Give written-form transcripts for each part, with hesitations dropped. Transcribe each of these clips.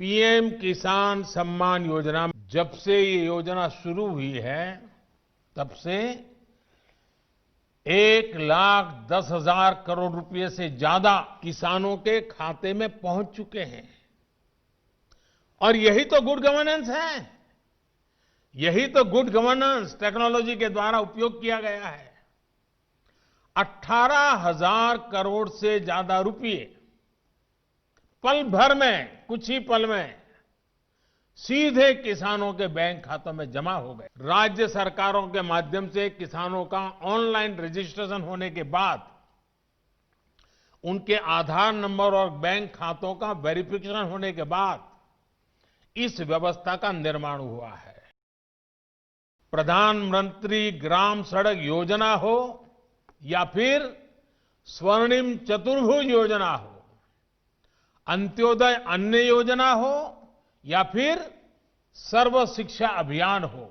PM किसान सम्मान योजना, जब से ये योजना शुरू हुई है तब से 1,10,000 करोड़ रुपए से ज्यादा किसानों के खाते में पहुंच चुके हैं। और यही तो गुड गवर्नेंस है। यही तो गुड गवर्नेंस टेक्नोलॉजी के द्वारा उपयोग किया गया है। 18,000 करोड़ से ज्यादा रुपए पल भर में, कुछ ही पल में सीधे किसानों के बैंक खातों में जमा हो गए। राज्य सरकारों के माध्यम से किसानों का ऑनलाइन रजिस्ट्रेशन होने के बाद उनके आधार नंबर और बैंक खातों का वेरिफिकेशन होने के बाद इस व्यवस्था का निर्माण हुआ है। प्रधानमंत्री ग्राम सड़क योजना हो या फिर स्वर्णिम चतुर्भुज योजना हो, अंत्योदय अन्न योजना हो या फिर सर्व शिक्षा अभियान हो,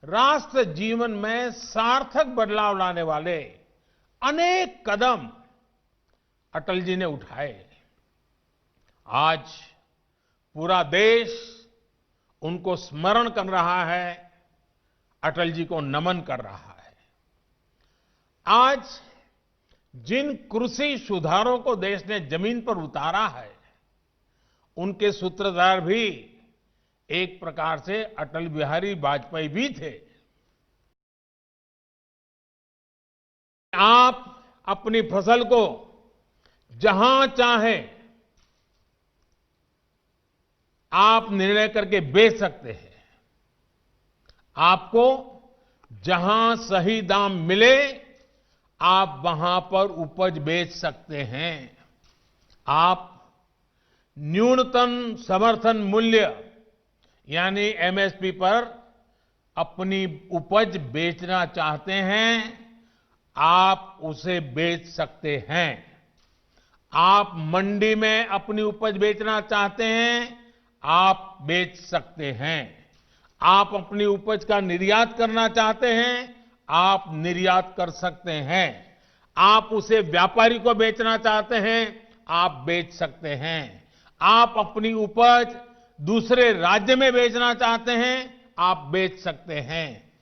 राष्ट्र जीवन में सार्थक बदलाव लाने वाले अनेक कदम अटल जी ने उठाए। आज पूरा देश उनको स्मरण कर रहा है, अटल जी को नमन कर रहा है। आज जिन कृषि सुधारों को देश ने जमीन पर उतारा है, उनके सूत्रधार भी एक प्रकार से अटल बिहारी वाजपेयी भी थे। आप अपनी फसल को जहां चाहें आप निर्णय करके बेच सकते हैं। आपको जहां सही दाम मिले आप वहां पर उपज बेच सकते हैं। आप न्यूनतम समर्थन मूल्य यानी एमएसपी पर अपनी उपज बेचना चाहते हैं, आप उसे बेच सकते हैं। आप मंडी में अपनी उपज बेचना चाहते हैं, आप बेच सकते हैं। आप अपनी उपज का निर्यात करना चाहते हैं, आप निर्यात कर सकते हैं। आप उसे व्यापारी को बेचना चाहते हैं, आप बेच सकते हैं। आप अपनी उपज दूसरे राज्य में बेचना चाहते हैं, आप बेच सकते हैं।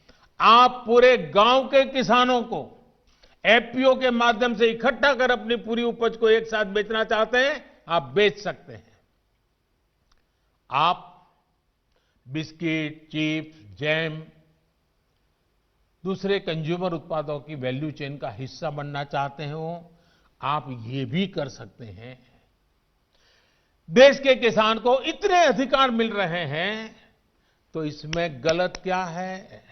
आप पूरे गांव के किसानों को एफपीओ के माध्यम से इकट्ठा कर अपनी पूरी उपज को एक साथ बेचना चाहते हैं, आप बेच सकते हैं। आप बिस्किट, चिप्स, जैम, दूसरे कंज्यूमर उत्पादों की वैल्यू चेन का हिस्सा बनना चाहते हो, आप ये भी कर सकते हैं। देश के किसान को इतने अधिकार मिल रहे हैं, तो इसमें गलत क्या है?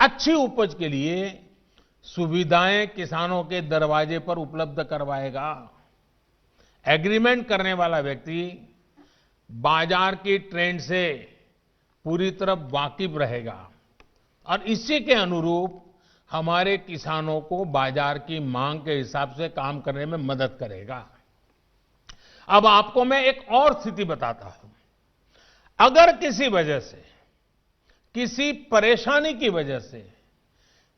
अच्छी उपज के लिए सुविधाएं किसानों के दरवाजे पर उपलब्ध करवाएगा। एग्रीमेंट करने वाला व्यक्ति बाजार की ट्रेंड से पूरी तरह वाकिफ रहेगा और इसी के अनुरूप हमारे किसानों को बाजार की मांग के हिसाब से काम करने में मदद करेगा। अब आपको मैं एक और स्थिति बताता हूं। अगर किसी वजह से, किसी परेशानी की वजह से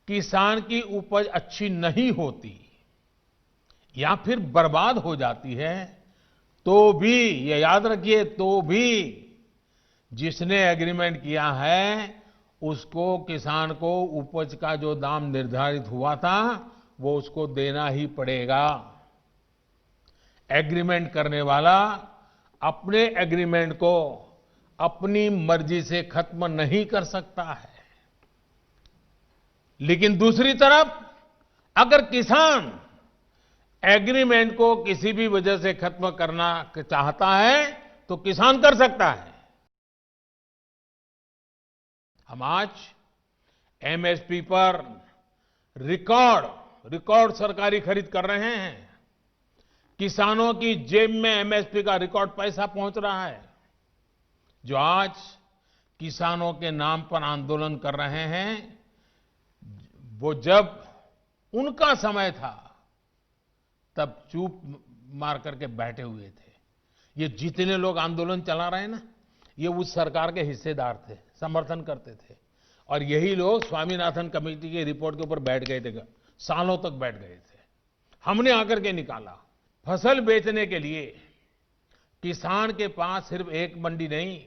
किसान की उपज अच्छी नहीं होती या फिर बर्बाद हो जाती है, तो भी ये याद रखिए, तो भी जिसने एग्रीमेंट किया है उसको, किसान को उपज का जो दाम निर्धारित हुआ था वो उसको देना ही पड़ेगा। एग्रीमेंट करने वाला अपने एग्रीमेंट को अपनी मर्जी से खत्म नहीं कर सकता है। लेकिन दूसरी तरफ अगर किसान एग्रीमेंट को किसी भी वजह से खत्म करना चाहता है तो किसान कर सकता है। हम आज एमएसपी पर रिकॉर्ड सरकारी खरीद कर रहे हैं। किसानों की जेब में एमएसपी का रिकॉर्ड पैसा पहुंच रहा है। जो आज किसानों के नाम पर आंदोलन कर रहे हैं, वो जब उनका समय था तब चूप मार करके बैठे हुए थे। ये जितने लोग आंदोलन चला रहे हैं ना, ये उस सरकार के हिस्सेदार थे, समर्थन करते थे। और यही लोग स्वामीनाथन कमेटी की रिपोर्ट के ऊपर बैठ गए थे, सालों तक बैठ गए थे। हमने आकर के निकाला फसल बेचने के लिए किसान के पास सिर्फ एक मंडी नहीं,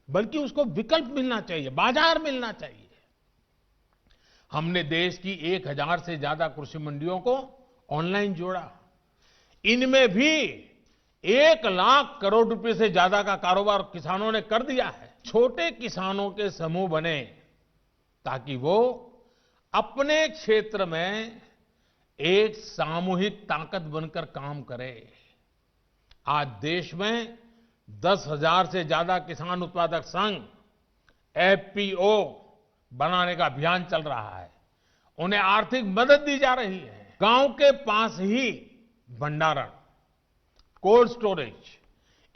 बल्कि उसको विकल्प मिलना चाहिए, बाजार मिलना चाहिए। हमने देश की 1000 से ज्यादा कृषि मंडियों को ऑनलाइन जोड़ा। इनमें भी 1 लाख करोड़ रुपए से ज्यादा का कारोबार किसानों ने कर दिया है। छोटे किसानों के समूह बने ताकि वो अपने क्षेत्र में एक सामूहिक ताकत बनकर काम करे। आज देश में 10,000 से ज्यादा किसान उत्पादक संघ एफपीओ बनाने का अभियान चल रहा है। उन्हें आर्थिक मदद दी जा रही है। गांव के पास ही भंडारण, कोल्ड स्टोरेज,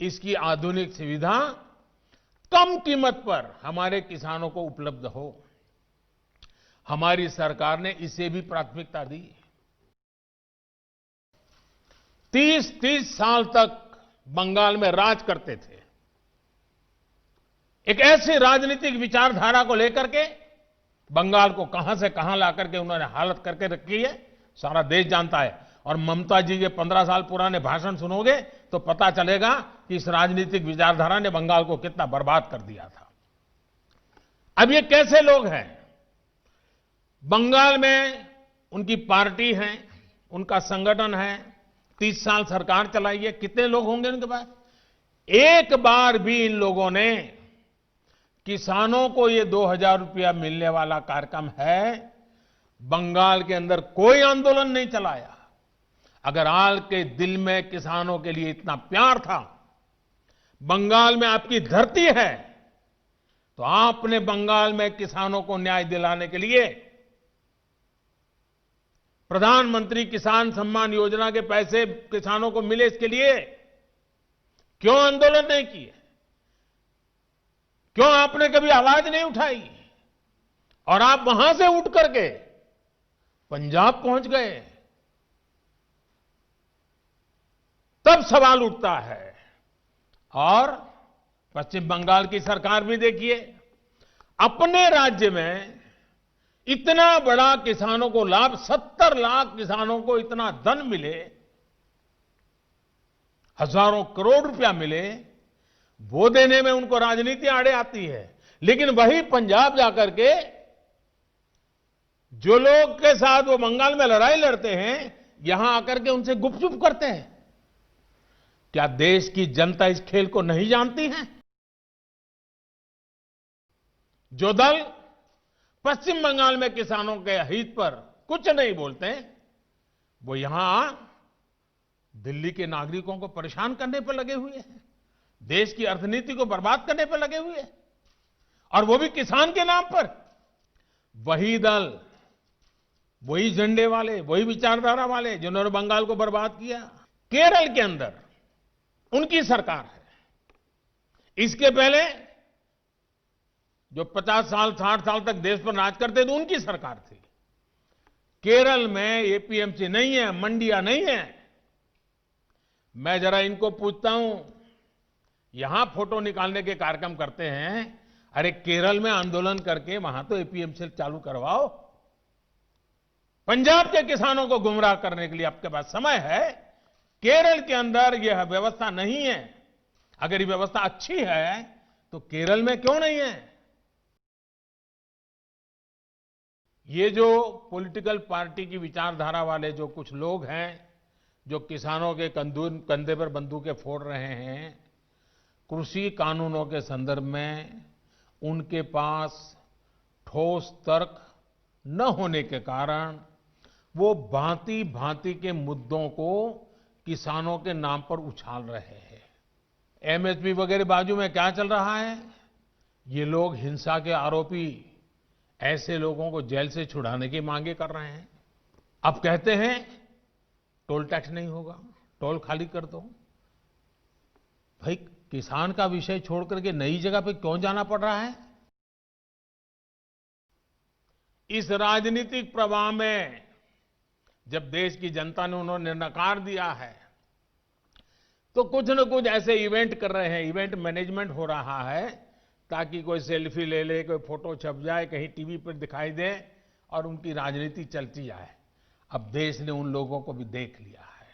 इसकी आधुनिक सुविधा कम कीमत पर हमारे किसानों को उपलब्ध हो। हमारी सरकार ने इसे भी प्राथमिकता दी। 30-30 साल तक बंगाल में राज करते थे। एक ऐसी राजनीतिक विचारधारा को लेकर के बंगाल को कहां से कहां ला करके उन्होंने हालत करके रखी है, सारा देश जानता है। और ममता जी के 15 साल पुराने भाषण सुनोगे तो पता चलेगा कि इस राजनीतिक विचारधारा ने बंगाल को कितना बर्बाद कर दिया था। अब ये कैसे लोग हैं? बंगाल में उनकी पार्टी है, उनका संगठन है, 30 साल सरकार चलाई है। कितने लोग होंगे उनके पास? एक बार भी इन लोगों ने किसानों को ये 2000 रुपया मिलने वाला कार्यक्रम है, बंगाल के अंदर कोई आंदोलन नहीं चलाया। अगर आल के दिल में किसानों के लिए इतना प्यार था, बंगाल में आपकी धरती है, तो आपने बंगाल में किसानों को न्याय दिलाने के लिए प्रधानमंत्री किसान सम्मान योजना के पैसे किसानों को मिले, इसके लिए क्यों आंदोलन नहीं किए? क्यों आपने कभी आवाज नहीं उठाई? और आप वहां से उठ करके पंजाब पहुंच गए। तब सवाल उठता है। और पश्चिम बंगाल की सरकार भी देखिए, अपने राज्य में इतना बड़ा किसानों को लाभ, 70 लाख किसानों को इतना धन मिले, हजारों करोड़ रुपया मिले, वो देने में उनको राजनीति आड़े आती है। लेकिन वही पंजाब जाकर के जो लोग के साथ वो बंगाल में लड़ाई लड़ते हैं, यहां आकर के उनसे गुपचुप करते हैं। क्या देश की जनता इस खेल को नहीं जानती है? जो दल पश्चिम बंगाल में किसानों के हित पर कुछ नहीं बोलते, वो यहां दिल्ली के नागरिकों को परेशान करने पर लगे हुए हैं, देश की अर्थनीति को बर्बाद करने पर लगे हुए हैं, और वो भी किसान के नाम पर। वही दल, वही झंडे वाले, वही विचारधारा वाले जिन्होंने बंगाल को बर्बाद किया। केरल के अंदर उनकी सरकार है। इसके पहले जो 50 साल 60 साल तक देश पर राज करते थे, उनकी सरकार थी। केरल में एपीएमसी नहीं है, मंडियां नहीं है। मैं जरा इनको पूछता हूं, यहां फोटो निकालने के कार्यक्रम करते हैं, अरे केरल में आंदोलन करके वहां तो एपीएमसी चालू करवाओ। पंजाब के किसानों को गुमराह करने के लिए आपके पास समय है। केरल के अंदर यह व्यवस्था नहीं है। अगर ये व्यवस्था अच्छी है तो केरल में क्यों नहीं है? ये जो पॉलिटिकल पार्टी की विचारधारा वाले जो कुछ लोग हैं, जो किसानों के कंधे पर बंदूकें फोड़ रहे हैं, कृषि कानूनों के संदर्भ में उनके पास ठोस तर्क न होने के कारण वो भांति भांति के मुद्दों को किसानों के नाम पर उछाल रहे हैं। एमएसपी वगैरह बाजू में क्या चल रहा है? ये लोग हिंसा के आरोपी ऐसे लोगों को जेल से छुड़ाने की मांगे कर रहे हैं। अब कहते हैं टोल टैक्स नहीं होगा, टोल खाली कर दो। भाई, किसान का विषय छोड़ करके नई जगह पे क्यों जाना पड़ रहा है? इस राजनीतिक प्रवाह में जब देश की जनता ने उन्होंने नकार दिया है, तो कुछ न कुछ ऐसे इवेंट कर रहे हैं, इवेंट मैनेजमेंट हो रहा है, ताकि कोई सेल्फी ले ले, कोई फोटो छप जाए, कहीं टीवी पर दिखाई दे और उनकी राजनीति चलती जाए। अब देश ने उन लोगों को भी देख लिया है।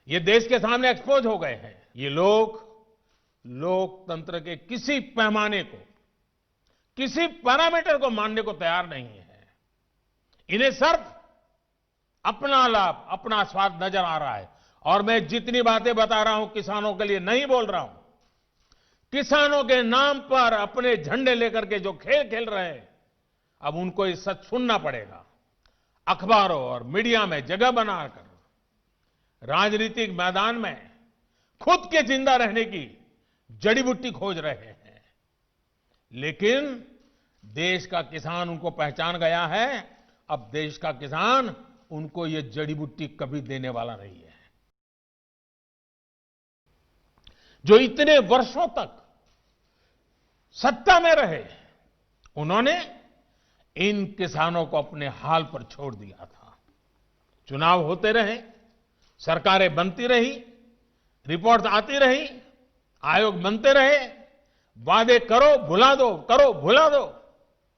ये देश के सामने एक्सपोज हो गए हैं। ये लोग लोकतंत्र के किसी पैमाने को, किसी पैरामीटर को मानने को तैयार नहीं है। इन्हें सिर्फ अपना लाभ, अपना स्वार्थ नजर आ रहा है। और मैं जितनी बातें बता रहा हूं किसानों के लिए नहीं बोल रहा हूं। किसानों के नाम पर अपने झंडे लेकर के जो खेल खेल रहे हैं, अब उनको ये सच सुनना पड़ेगा। अखबारों और मीडिया में जगह बनाकर राजनीतिक मैदान में खुद के जिंदा रहने की जड़ी बूटी खोज रहे हैं। लेकिन देश का किसान उनको पहचान गया है। अब देश का किसान उनको ये जड़ी बूटी कभी देने वाला नहीं है। जो इतने वर्षों तक सत्ता में रहे, उन्होंने इन किसानों को अपने हाल पर छोड़ दिया था। चुनाव होते रहे, सरकारें बनती रही, रिपोर्ट आती रही, आयोग बनते रहे, वादे करो भुला दो, करो भुला दो,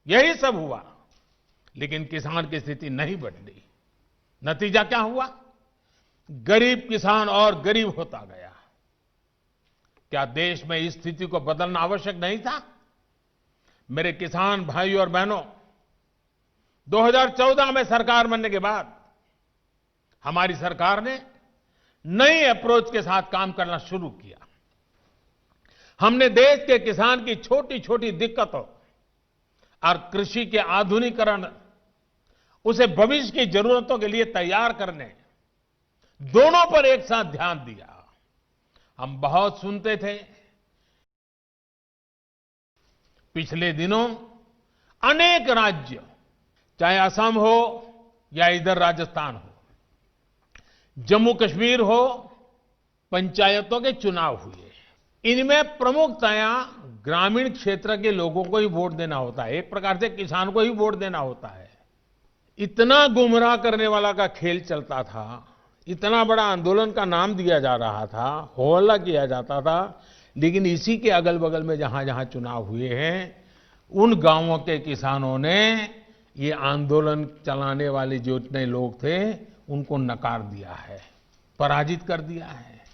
यही सब हुआ। लेकिन किसान की स्थिति नहीं बदली। नतीजा क्या हुआ? गरीब किसान और गरीब होता गया। क्या देश में इस स्थिति को बदलना आवश्यक नहीं था? मेरे किसान भाइयों और बहनों, 2014 में सरकार बनने के बाद हमारी सरकार ने नई अप्रोच के साथ काम करना शुरू किया। हमने देश के किसान की छोटी छोटी दिक्कतों और कृषि के आधुनिकीकरण, उसे भविष्य की जरूरतों के लिए तैयार करने, दोनों पर एक साथ ध्यान दिया। हम बहुत सुनते थे, पिछले दिनों अनेक राज्य, चाहे असम हो या इधर राजस्थान हो, जम्मू कश्मीर हो, पंचायतों के चुनाव हुए। इनमें प्रमुखतया ग्रामीण क्षेत्र के लोगों को ही वोट देना होता है। एक प्रकार से किसान को ही वोट देना होता है। इतना गुमराह करने वाला का खेल चलता था, इतना बड़ा आंदोलन का नाम दिया जा रहा था, हो हल्ला किया जाता था। लेकिन इसी के अगल बगल में जहां जहां चुनाव हुए हैं, उन गांवों के किसानों ने ये आंदोलन चलाने वाले जो इतने लोग थे, उनको नकार दिया है, पराजित कर दिया है।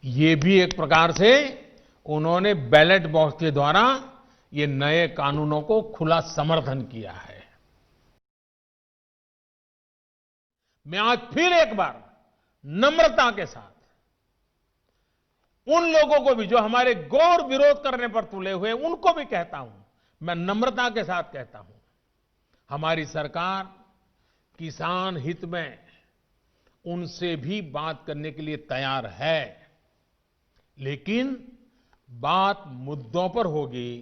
ये भी एक प्रकार से उन्होंने बैलेट बॉक्स के द्वारा ये नए कानूनों को खुला समर्थन किया है। मैं आज फिर एक बार नम्रता के साथ उन लोगों को भी जो हमारे गौर विरोध करने पर तुले हुए, उनको भी कहता हूं, मैं नम्रता के साथ कहता हूं, हमारी सरकार किसान हित में उनसे भी बात करने के लिए तैयार है। लेकिन बात मुद्दों पर होगी,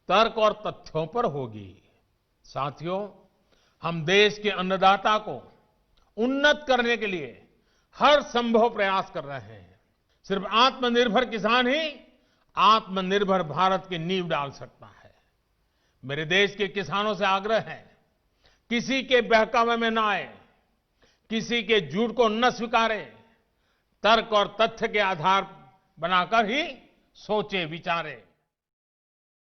तर्क और तथ्यों पर होगी। साथियों, हम देश के अन्नदाता को उन्नत करने के लिए हर संभव प्रयास कर रहे हैं। सिर्फ आत्मनिर्भर किसान ही आत्मनिर्भर भारत की नींव डाल सकता है। मेरे देश के किसानों से आग्रह है, किसी के बहकावे में ना आए, किसी के झूठ को न स्वीकारे, तर्क और तथ्य के आधार बनाकर ही सोचे विचारे।